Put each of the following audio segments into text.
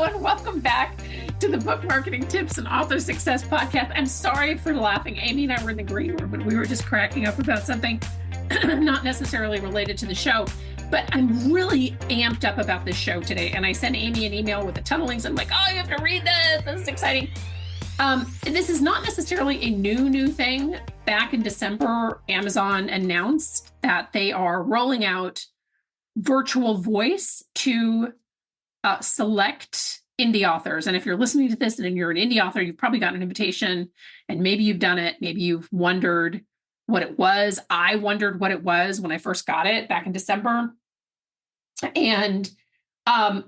Hello and welcome back to the Book Marketing Tips and Author Success Podcast. I'm sorry for laughing. Amy and I were in the green room, but we were just cracking up about something not necessarily related to the show. But I'm really amped up about this show today. And I sent Amy an email with a ton of links. I'm like, oh, you have to read this. This is exciting. This is not necessarily a new thing. Back in December, Amazon announced that they are rolling out virtual voice to select indie authors. And if you're listening to this and you're an indie author, you've probably got an invitation and maybe you've done it. Maybe you've wondered what it was. I wondered what it was when I first got it back in December. And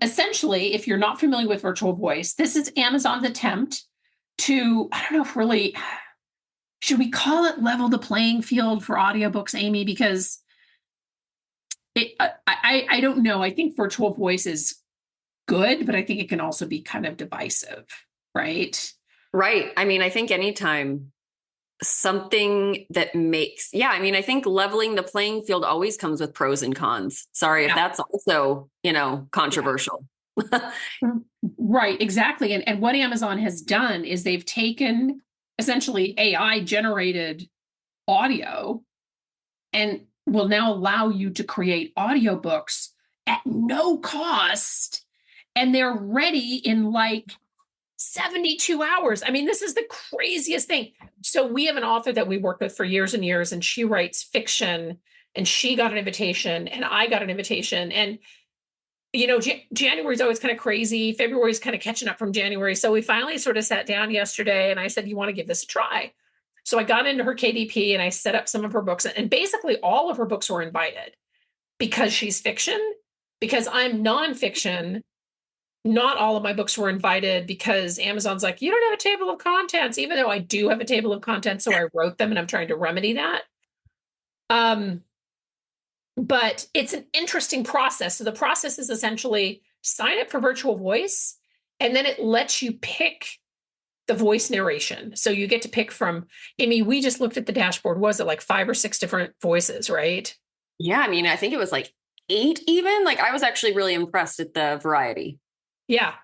essentially, if you're not familiar with virtual voice, this is Amazon's attempt to, I don't know if really, should we call it level the playing field for audiobooks, Amy? Because I don't know. I think virtual voice is good, but I think it can also be kind of divisive, right? Right. I mean, I think anytime something that makes, I think leveling the playing field always comes with pros and cons. Sorry if that's also, controversial. Yeah. Right, exactly. And what Amazon has done is they've taken essentially AI generated audio and will now allow you to create audiobooks at no cost. And they're ready in like 72 hours. I mean, this is the craziest thing. So we have an author that we worked with for years and years, and she writes fiction, and she got an invitation, and I got an invitation. And, January is always kind of crazy. February is kind of catching up from January. So we finally sort of sat down yesterday, and I said, you want to give this a try? So I got into her KDP, and I set up some of her books. And basically all of her books were invited because she's fiction, because I'm nonfiction. Not all of my books were invited because Amazon's like, you don't have a table of contents, even though I do have a table of contents. So I wrote them and I'm trying to remedy that. But it's an interesting process. So the process is essentially sign up for virtual voice, and then it lets you pick the voice narration. So you get to pick from, Amy, we just looked at the dashboard. Was it like 5 or 6 different voices, right? Yeah. I mean, I think it was like 8 even. Like I was actually really impressed at the variety. Yeah.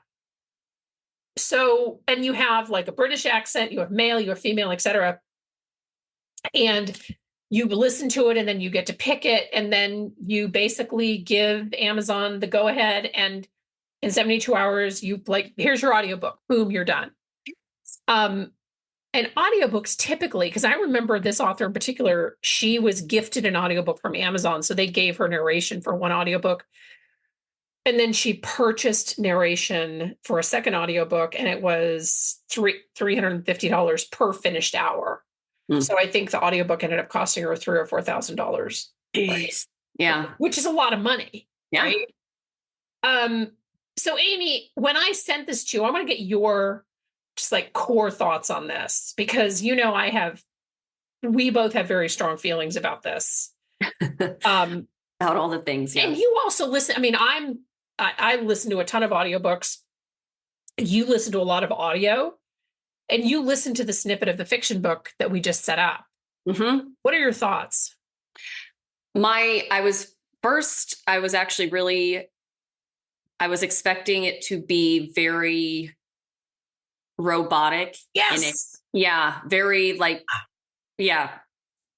So, and you have like a British accent, you have male, you have female, etc. And you listen to it and then you get to pick it. And then you basically give Amazon the go ahead. And in 72 hours, you like, here's your audiobook. Boom, you're done. And audiobooks typically, because I remember this author in particular, she was gifted an audiobook from Amazon. So they gave her narration for one audiobook. And then she purchased narration for a second audiobook, and it was $350 per finished hour. So I think the audiobook ended up costing her $3,000 or $4,000. Right? Yeah. Which is a lot of money. Yeah. Right? So Amy, when I sent this to you, I want to get your just like core thoughts on this, because we both have very strong feelings about this. About all the things. Yeah. And you also listen. I mean, I listen to a ton of audiobooks. You listen to a lot of audio, and you listen to the snippet of the fiction book that we just set up. Mm-hmm. What are your thoughts? I was expecting it to be very robotic. Yes. Very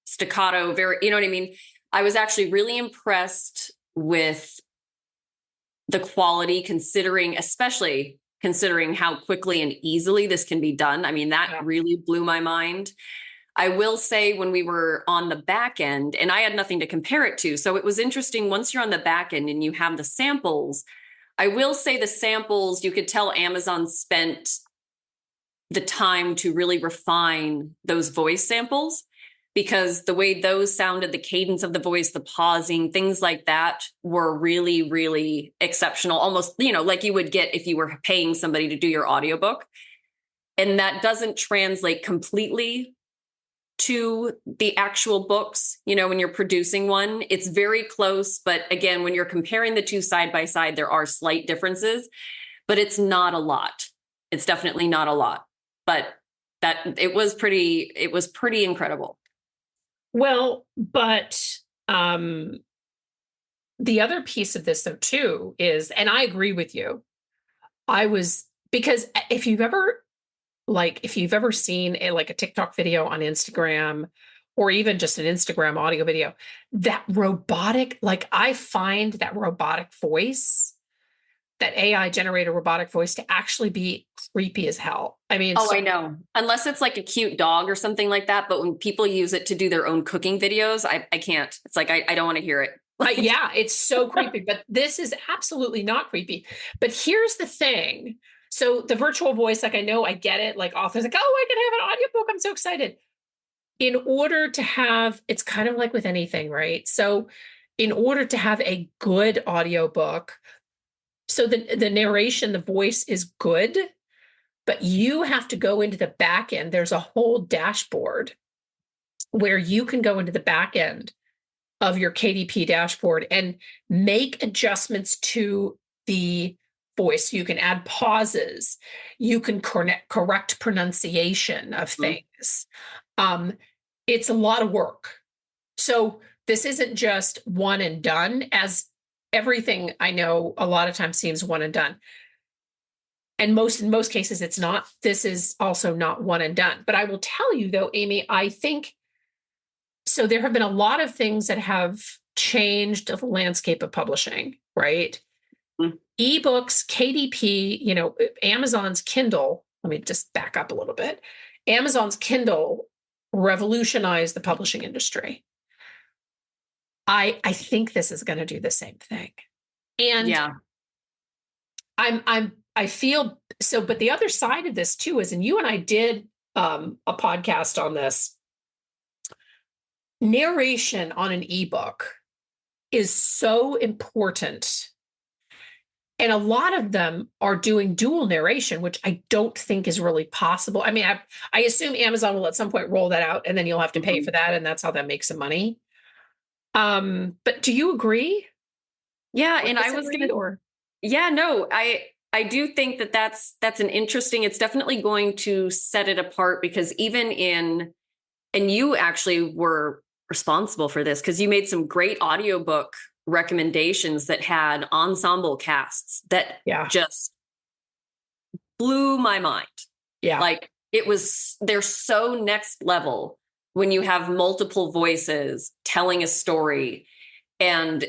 staccato, very, you know what I mean? I was actually really impressed with the quality, especially considering how quickly and easily this can be done. I mean, that really blew my mind. I will say when we were on the back end, and I had nothing to compare it to, so it was interesting once you're on the back end and you have the samples. I will say the samples, you could tell Amazon spent the time to really refine those voice samples, because the way those sounded, the cadence of the voice, the pausing, things like that were really, really exceptional. Almost, like you would get if you were paying somebody to do your audiobook. And that doesn't translate completely to the actual books. When you're producing one, it's very close. But again, when you're comparing the two side by side, there are slight differences, but it's not a lot. It's definitely not a lot, but it was pretty incredible. Well, but the other piece of this, though, too, is, and I agree with you, I was, because if you've ever seen a TikTok video on Instagram or even just an Instagram audio video, that robotic, like I find that robotic voice, that AI generated robotic voice to actually be creepy as hell. I mean, Oh, so I know. Unless it's like a cute dog or something like that. But when people use it to do their own cooking videos, I can't. It's like, I don't want to hear it. yeah, it's so creepy, but this is absolutely not creepy. But here's the thing. So the virtual voice, like I know I get it, like authors like, oh, I can have an audiobook. I'm so excited. In order to have, it's kind of like with anything, right? So in order to have a good audiobook, so the narration, the voice is good, but you have to go into the back end. There's a whole dashboard where you can go into the back end of your KDP dashboard and make adjustments to the voice. You can add pauses. You can correct pronunciation of things. It's a lot of work. So this isn't just one and done, as everything I know a lot of times seems one and done. And in most cases, it's not. This is also not one and done. But I will tell you though, Amy, I think so. There have been a lot of things that have changed the landscape of publishing, right? Mm. Ebooks, KDP, Amazon's Kindle. Let me just back up a little bit. Amazon's Kindle revolutionized the publishing industry. I think this is going to do the same thing. And Yeah. I feel so, but the other side of this too is, and you and I did a podcast on this, narration on an ebook is so important. And a lot of them are doing dual narration, which I don't think is really possible. I mean, I assume Amazon will at some point roll that out and then you'll have to pay for that. And that's how that makes some money. But do you agree? Yeah. Or And I was disagree, going to, or yeah, no, I do think that that's an interesting, it's definitely going to set it apart because and you actually were responsible for this because you made some great audiobook recommendations that had ensemble casts that yeah, just blew my mind. yeah, Like they're so next level when you have multiple voices telling a story. And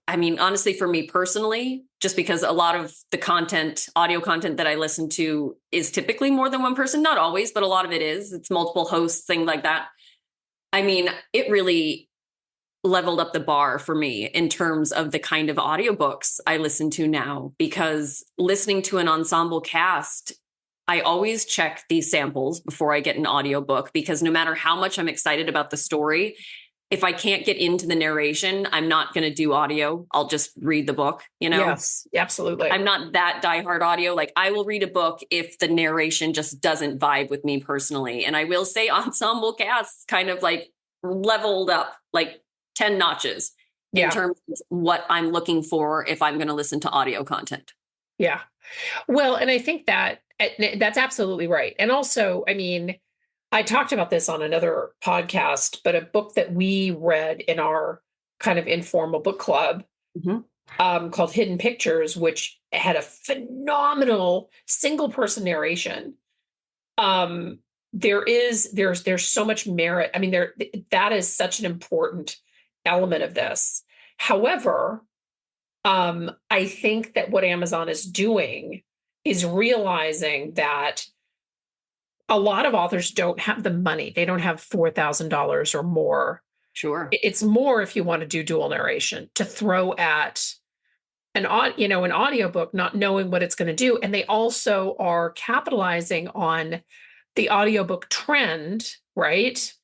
I mean, honestly, for me personally, just because a lot of the audio content that I listen to is typically more than one person, not always, but a lot of it is. It's multiple hosts, things like that. I mean, it really leveled up the bar for me in terms of the kind of audiobooks I listen to now, because listening to an ensemble cast, I always check these samples before I get an audiobook, because no matter how much I'm excited about the story, if I can't get into the narration, I'm not going to do audio. I'll just read the book, yes, absolutely. I'm not that diehard audio. Like I will read a book if the narration just doesn't vibe with me personally. And I will say ensemble casts kind of like leveled up like 10 notches in terms of what I'm looking for if I'm going to listen to audio content. Yeah. Well, and I think that's absolutely right. And also, I mean, I talked about this on another podcast, but a book that we read in our kind of informal book club called Hidden Pictures, which had a phenomenal single person narration. There's so much merit. I mean, that is such an important element of this. However, I think that what Amazon is doing is realizing that a lot of authors don't have the money. They don't have $4,000 or more. Sure. It's more if you want to do dual narration to throw at an audiobook, not knowing what it's going to do. And they also are capitalizing on the audiobook trend, right?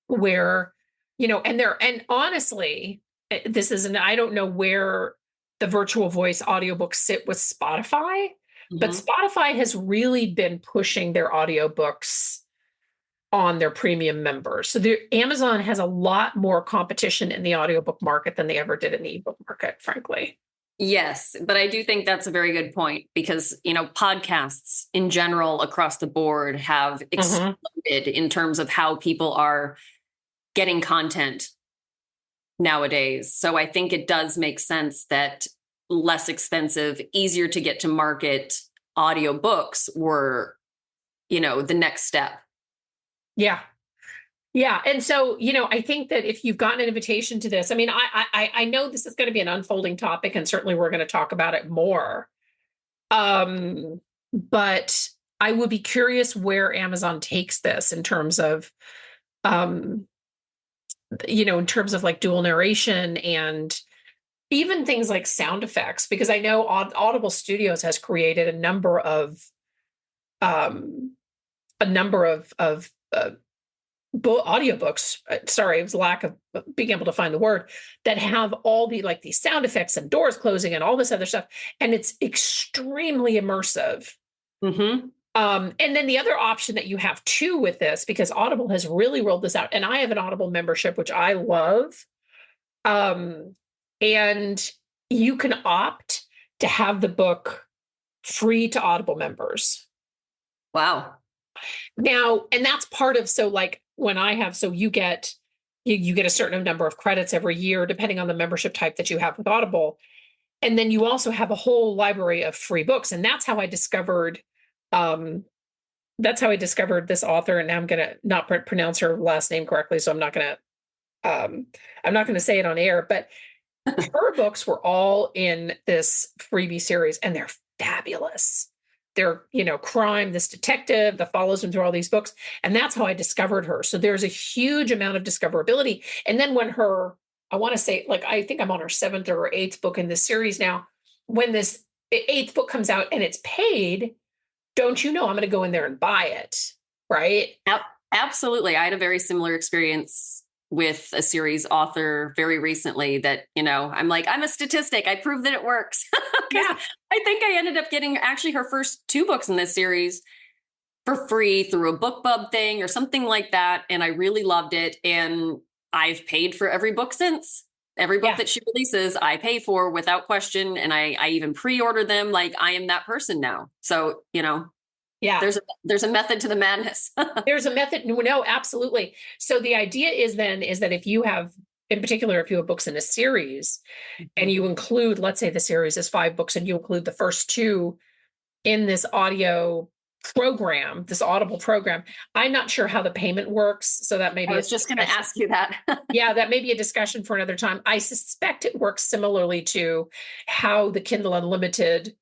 Where, and honestly, I don't know where the virtual voice audiobooks sit with Spotify, but Spotify has really been pushing their audiobooks on their premium members. So Amazon has a lot more competition in the audiobook market than they ever did in the ebook market, frankly. Yes, but I do think that's a very good point because, podcasts in general across the board have exploded in terms of how people are getting content nowadays. So I think it does make sense that less expensive, easier to get to market audiobooks were, the next step. Yeah. Yeah. And so, I think that if you've gotten an invitation to this, I mean, I know this is going to be an unfolding topic, and certainly we're going to talk about it more. But I would be curious where Amazon takes this in terms of, um, in terms of like dual narration and even things like sound effects, because I know Audible Studios has created um, a number of audiobooks. Sorry, it was lack of being able to find the word, that have all the like these sound effects and doors closing and all this other stuff, and it's extremely immersive. Mm-hmm. And then the other option that you have too with this, because Audible has really rolled this out, and I have an Audible membership, which I love. And you can opt to have the book free to Audible members. Wow. Now, and that's part of, so like when I have, so you get a certain number of credits every year, depending on the membership type that you have with Audible. And then you also have a whole library of free books. And that's how I discovered, this author. And now I'm going to not pronounce her last name correctly. So I'm not going to say it on air, but her books were all in this freebie series, and they're fabulous. They're, crime, this detective that follows him through all these books. And that's how I discovered her. So there's a huge amount of discoverability. And then when I want to say, like, I think I'm on her 7th or 8th book in this series now. When this 8th book comes out and it's paid, don't I'm going to go in there and buy it. Right. Absolutely. I had a very similar experience with a series author very recently that, I'm like, I'm a statistic. I prove that it works. Yeah. I think I ended up getting actually her first 2 books in this series for free through a BookBub thing or something like that. And I really loved it. And I've paid for every book since. Every book that she releases, I pay for without question. And I even pre-order them. Like, I am that person now. So, yeah, there's a method to the madness. There's a method. No, absolutely. So the idea is that if you have, in particular, if you have books in a series and you include, let's say the series is 5 books and you include the first 2 in this audio program, this Audible program, I'm not sure how the payment works. So that maybe I was just going to ask you that. Yeah, that may be a discussion for another time. I suspect it works similarly to how the Kindle Unlimited,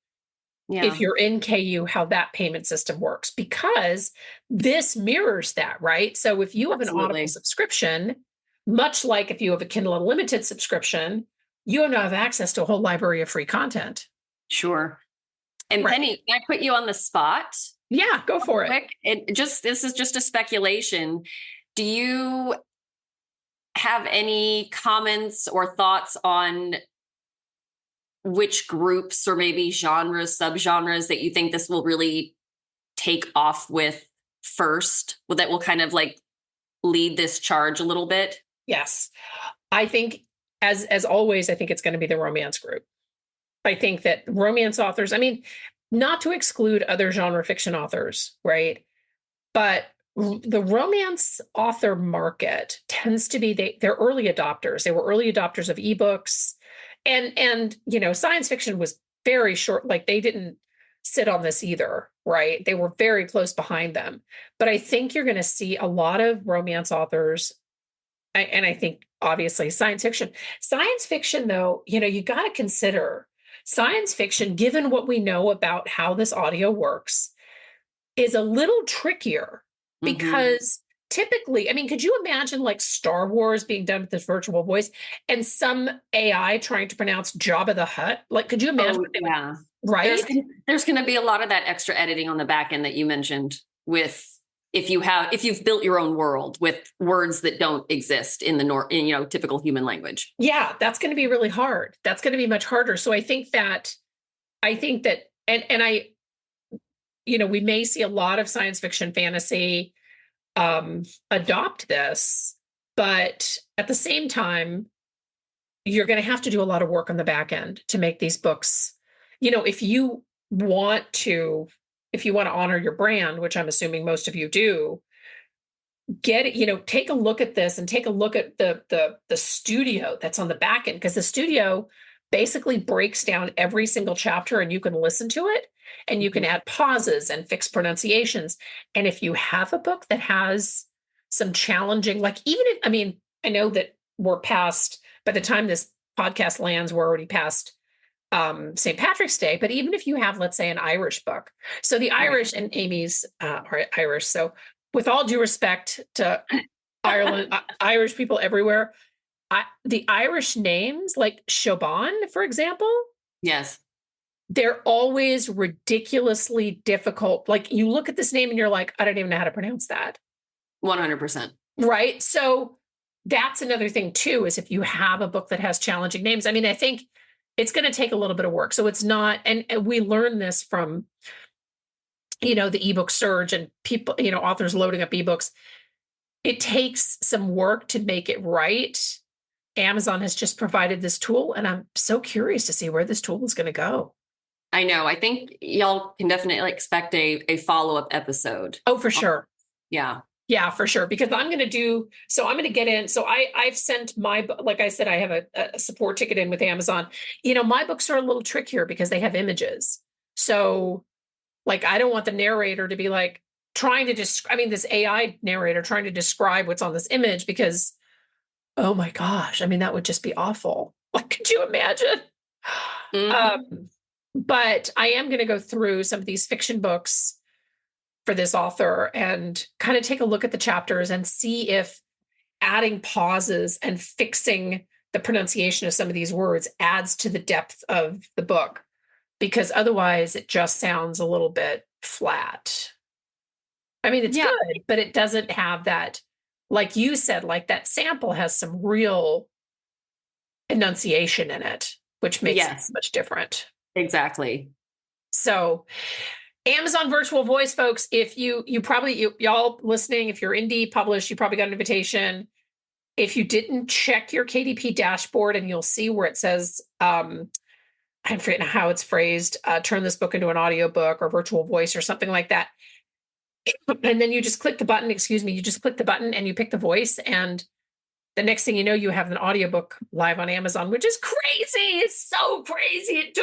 if you're in KU, how that payment system works, because this mirrors that, right? So if you have an Audible subscription, much like if you have a Kindle Unlimited subscription, you now have access to a whole library of free content. Sure. And Penny, can I put you on the spot? Yeah, go for it. This is just a speculation. Do you have any comments or thoughts on which groups or maybe genres, subgenres that you think this will really take off with first? That will kind of like lead this charge a little bit? Yes. I think, as always, I think it's going to be the romance group. I think that romance authors, I mean, not to exclude other genre fiction authors, right? But the romance author market tends to be, they're early adopters. They were early adopters of ebooks. And science fiction was very short, like they didn't sit on this either, right? They were very close behind them. But I think you're going to see a lot of romance authors, and I think obviously science fiction. Science fiction, though, you got to consider science fiction, given what we know about how this audio works, is a little trickier because typically, I mean, could you imagine like Star Wars being done with this virtual voice and some AI trying to pronounce Jabba the Hutt? Like, could you imagine? Right? There's going to be a lot of that extra editing on the back end that you mentioned with if you've built your own world with words that don't exist in the typical human language. Yeah, that's going to be really hard. That's going to be much harder. So I think that we may see a lot of science fiction fantasy adopt this, but at the same time, you're going to have to do a lot of work on the back end to make these books. If you want to honor your brand, which I'm assuming most of you do, take a look at this and take a look at the studio that's on the back end, because the studio basically breaks down every single chapter, and you can listen to it and you can add pauses and fix pronunciations. And if you have a book that has some challenging, like even if, I mean, I know that we're past, by the time this podcast lands, we're already past St. Patrick's Day, but even if you have, let's say, an Irish book. So the Irish, and Amy's are Irish. So with all due respect to Ireland, Irish people everywhere, the Irish names like Siobhan, for example. Yes. They're always ridiculously difficult. Like you look at this name and you're like, I don't even know how to pronounce that. 100%. Right. So that's another thing too, is if you have a book that has challenging names. I mean, I think it's going to take a little bit of work. So it's not, and we learn this from, the ebook surge and people, authors loading up ebooks. It takes some work to make it right. Amazon has just provided this tool, and I'm so curious to see where this tool is going to go. I know. I think y'all can definitely expect a follow-up episode. Oh, for sure. Yeah. Yeah, for sure. Because I'm going to get in. So I've sent my, like I said, I have a support ticket in with Amazon. My books are a little trickier because they have images. So like, I don't want the narrator to be like trying to this AI narrator trying to describe what's on this image, because, oh my gosh, I mean, that would just be awful. Like, could you imagine? Mm-hmm. But I am going to go through some of these fiction books for this author and kind of take a look at the chapters and see if adding pauses and fixing the pronunciation of some of these words adds to the depth of the book, because otherwise it just sounds a little bit flat. I mean, it's good, but it doesn't have that, like you said, like that sample has some real enunciation in it, which makes it much different. Exactly. So Amazon Virtual Voice, folks, if y'all listening, if you're indie published, you probably got an invitation. If you didn't check your KDP dashboard, and you'll see where it says, I'm forgetting how it's phrased, turn this book into an audiobook or virtual voice or something like that. And then you just click the button, and you pick the voice. And the next thing you know, you have an audiobook live on Amazon, which is crazy. It's so crazy.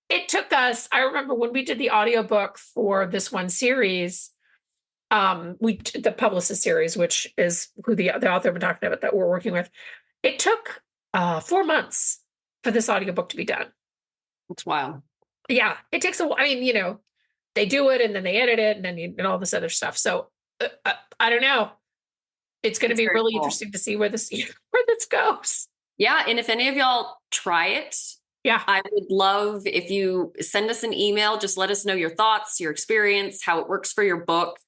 It took us, I remember when we did the audiobook for this one series, the Publicist series, which is who the author we're talking about that we're working with. It took 4 months for this audiobook to be done. That's wild. Yeah, it takes a while. I mean, they do it and then they edit it and then and all this other stuff. So I don't know. It's going to be really interesting to see where this goes. Yeah, and if any of y'all try it, I would love if you send us an email. Just let us know your thoughts, your experience, how it works for your book,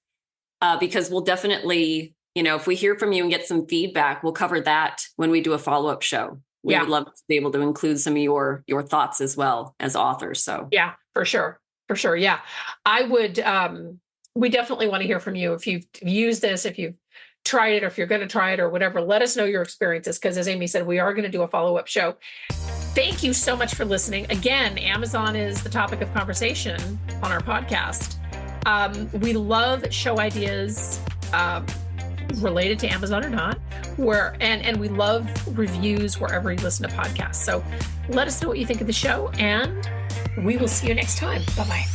because we'll definitely, if we hear from you and get some feedback, we'll cover that when we do a follow-up show. We would love to be able to include some of your thoughts as well as authors. So yeah, for sure. Yeah, I would. We definitely want to hear from you if you've used this, if you've tried it, or if you're going to try it or whatever. Let us know your experiences, because as Amy said, we are going to do a follow-up show. Thank you so much for listening. Again, Amazon is the topic of conversation on our podcast. We love show ideas related to Amazon or not, and we love reviews wherever you listen to podcasts. So let us know what you think of the show, and we will see you next time. Bye-bye.